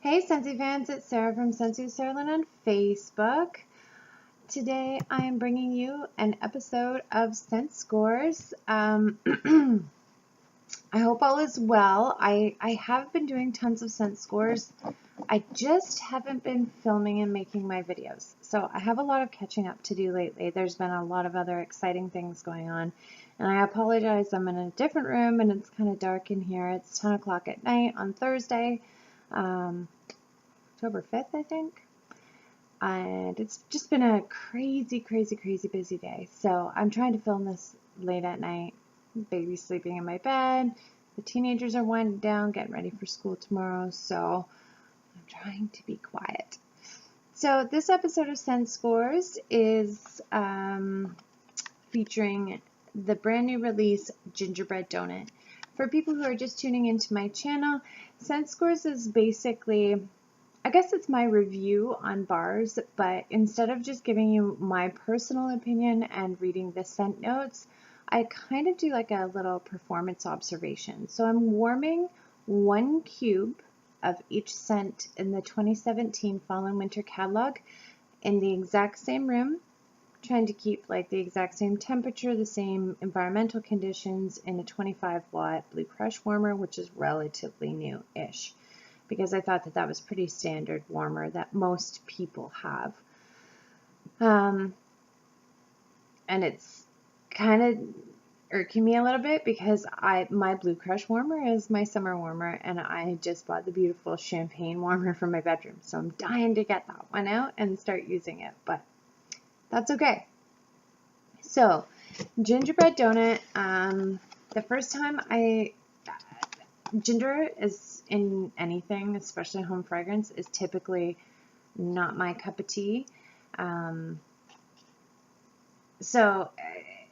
Hey Scentsy fans, it's Sarah from Scentsy Sarah on Facebook. Today I am bringing you an episode of Scent Scores. I hope all is well. I have been doing tons of scent scores. I just haven't been filming and making my videos. So I have a lot of catching up to do lately. There's been a lot of other exciting things going on. And I apologize, I'm in a different room and it's kind of dark in here. It's 10 o'clock at night on Thursday, October 5th, I think. And it's just been a crazy busy day. So I'm trying to film this late at night. Baby's sleeping in my bed. The teenagers are winding down, getting ready for school tomorrow. So I'm trying to be quiet. So this episode of Scent Scores is featuring the brand new release Gingerbread Donut. For people who are just tuning into my channel, Scent Scores is basically, I guess it's my review on bars, but instead of just giving you my personal opinion and reading the scent notes, I kind of do like a little performance observation. So I'm warming 1 cube of each scent in the 2017 Fall and Winter catalog in the exact same room, trying to keep like the exact same temperature, the same environmental conditions in a 25-watt Blue Crush warmer, which is relatively new-ish, because I thought that that was pretty standard warmer that most people have. And it's kind of irking me a little bit because my Blue Crush warmer is my summer warmer, and I just bought the beautiful champagne warmer for my bedroom. So I'm dying to get that one out and start using it, but that's okay. So Gingerbread Donut, the first time ginger is in anything, especially home fragrance, is typically not my cup of tea. So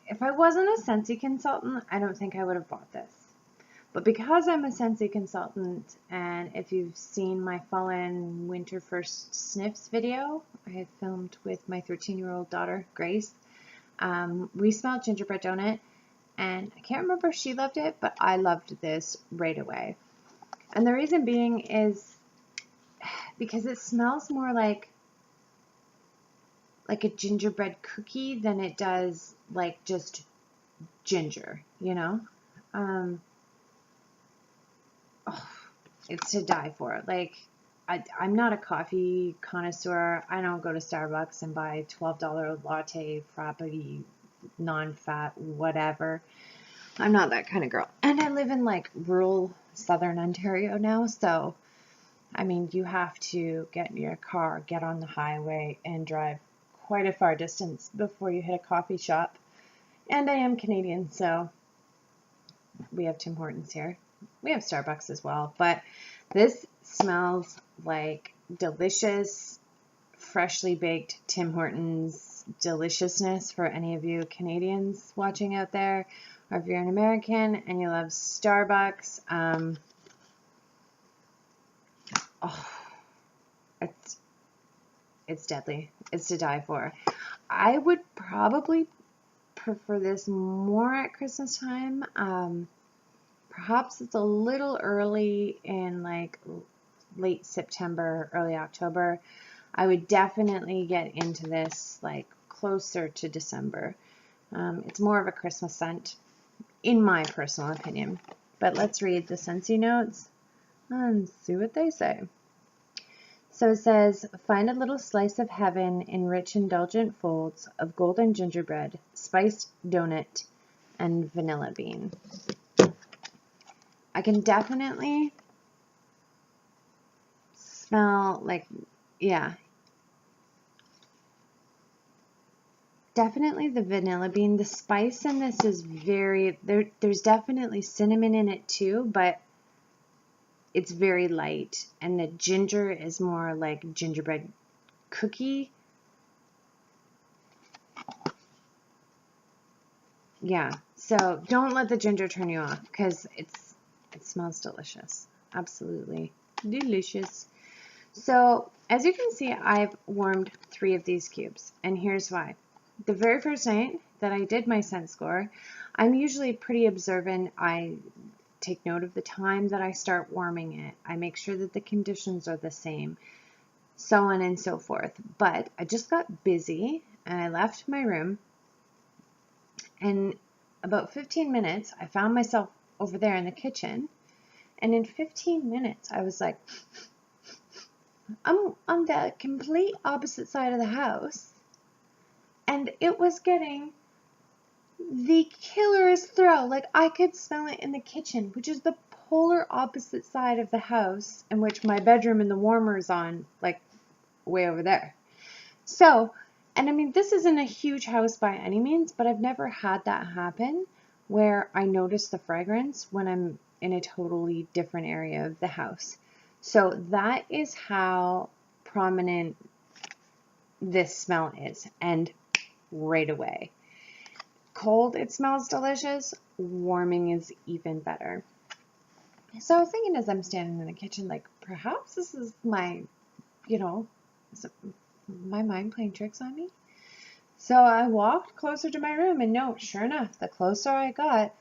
if I wasn't a Scentsy consultant, I don't think I would have bought this. But because I'm a Scentsy consultant, and if you've seen my Fall and Winter First Sniffs video I filmed with my 13-year-old daughter, Grace, we smelled Gingerbread Donut, and I can't remember if she loved it, but I loved this right away. And the reason being is because it smells more like a gingerbread cookie than it does like just ginger, you know? It's to die for. Like, I'm not a coffee connoisseur. I don't go to Starbucks and buy $12 latte, frappe, non-fat, whatever. I'm not that kind of girl. And I live in like rural southern Ontario now, so I mean, you have to get in your car, get on the highway, and drive quite a far distance before you hit a coffee shop. And I am Canadian, so we have Tim Hortons here. We have Starbucks as well, but this smells like delicious, freshly baked Tim Hortons deliciousness for any of you Canadians watching out there, or if you're an American and you love Starbucks. It's deadly. It's to die for. I would probably prefer this more at Christmas time. Perhaps it's a little early in like late September, early October. I would definitely get into this like closer to December. It's more of a Christmas scent, in my personal opinion. But let's read the Scentsy notes and see what they say. So it says, find a little slice of heaven in rich indulgent folds of golden gingerbread, spiced donut, and vanilla bean. I can definitely smell like, yeah, definitely the vanilla bean. The spice in this is very, there's definitely cinnamon in it too, but it's very light, and the ginger is more like gingerbread cookie. Yeah, so don't let the ginger turn you off, because it smells delicious. Absolutely delicious. So as you can see, I've warmed 3 of these cubes, and here's why. The very first night that I did my scent score, I'm usually pretty observant. I take note of the time that I start warming it. I make sure that the conditions are the same, so on and so forth. But I just got busy and I left my room, and about 15 minutes, I found myself over there in the kitchen, and in 15 minutes, I was like, I'm on the complete opposite side of the house, and it was getting the killerest throw. Like, I could smell it in the kitchen, which is the polar opposite side of the house, in which my bedroom and the warmer is on, like, way over there. So, and I mean, this isn't a huge house by any means, but I've never had that happen where I notice the fragrance when I'm in a totally different area of the house. So that is how prominent this smell is, and right away. Cold, it smells delicious. Warming is even better. So I was thinking as I'm standing in the kitchen, like, perhaps this is my, is it my mind playing tricks on me? So I walked closer to my room, and no, sure enough, the closer I got,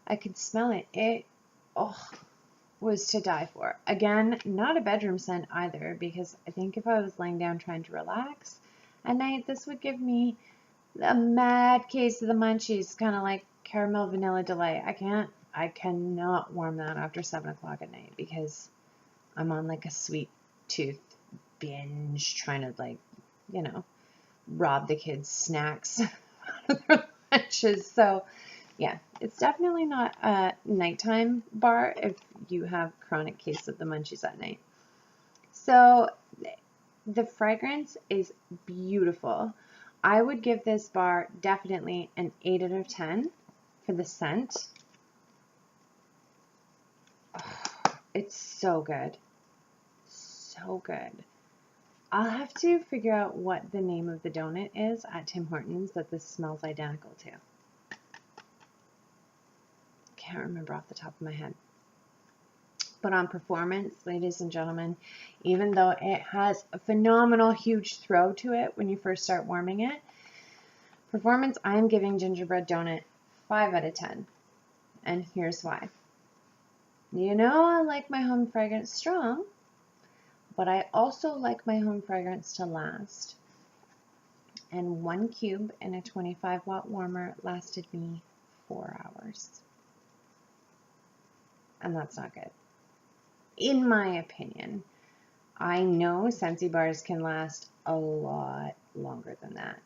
I could smell it. It was to die for. Again, not a bedroom scent either, because I think if I was laying down trying to relax at night, this would give me a mad case of the munchies, kind of like caramel vanilla delight. I cannot warm that after 7 o'clock at night, because I'm on like a sweet tooth binge trying to, like, rob the kids snacks out of their lunches. So yeah, it's definitely not a nighttime bar if you have chronic case of the munchies at night. So the fragrance is beautiful. I would give this bar definitely an 8 out of 10 for the scent. Oh, it's so good. So good. I'll have to figure out what the name of the donut is at Tim Hortons that this smells identical to. Can't remember off the top of my head. But on performance, ladies and gentlemen, even though it has a phenomenal huge throw to it when you first start warming it, performance, I am giving Gingerbread Donut 5 out of 10. And here's why. I like my home fragrance strong, but I also like my home fragrance to last. And 1 cube in a 25-watt warmer lasted me 4 hours. And that's not good, in my opinion. I know Scentsy bars can last a lot longer than that.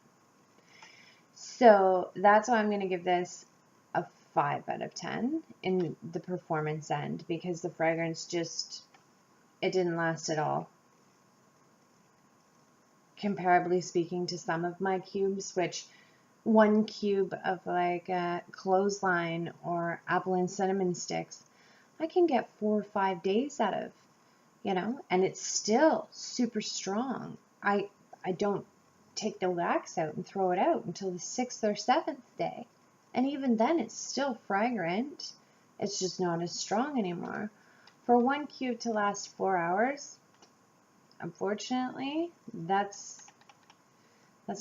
So that's why I'm going to give this a 5 out of 10 in the performance end, because the fragrance it didn't last at all. Comparably speaking to some of my cubes, which 1 cube of like a clothesline or apple and cinnamon sticks, I can get 4 or 5 days out of, and it's still super strong. I don't take the wax out and throw it out until the 6th or 7th day. And even then, it's still fragrant. It's just not as strong anymore. For 1 cube to last 4 hours, unfortunately, that's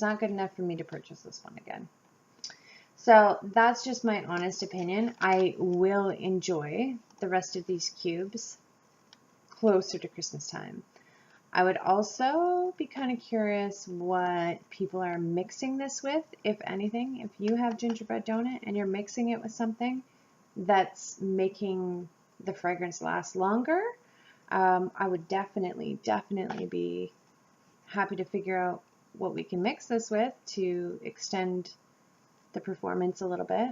not good enough for me to purchase this one again. So that's just my honest opinion. I will enjoy the rest of these cubes closer to Christmas time. I would also be kind of curious what people are mixing this with, if anything. If you have gingerbread donut and you're mixing it with something that's making the fragrance last longer, I would definitely be happy to figure out what we can mix this with to extend the performance a little bit,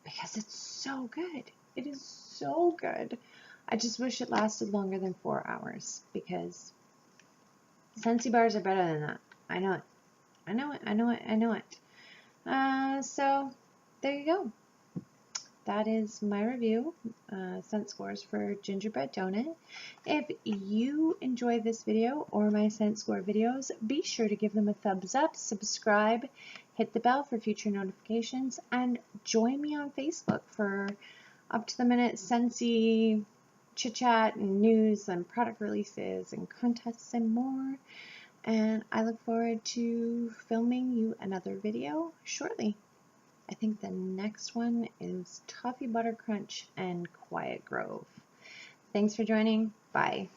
because it's so good. It is so good. I just wish it lasted longer than 4 hours, because Scentsy bars are better than that. I know it. So there you go. That is my review, scent scores for Gingerbread Donut. If you enjoy this video or my scent score videos, be sure to give them a thumbs up, subscribe, hit the bell for future notifications, and join me on Facebook for up-to-the-minute Scentsy chit-chat and news and product releases and contests and more. And I look forward to filming you another video shortly. I think the next one is Toffee Butter Crunch and Quiet Grove. Thanks for joining. Bye.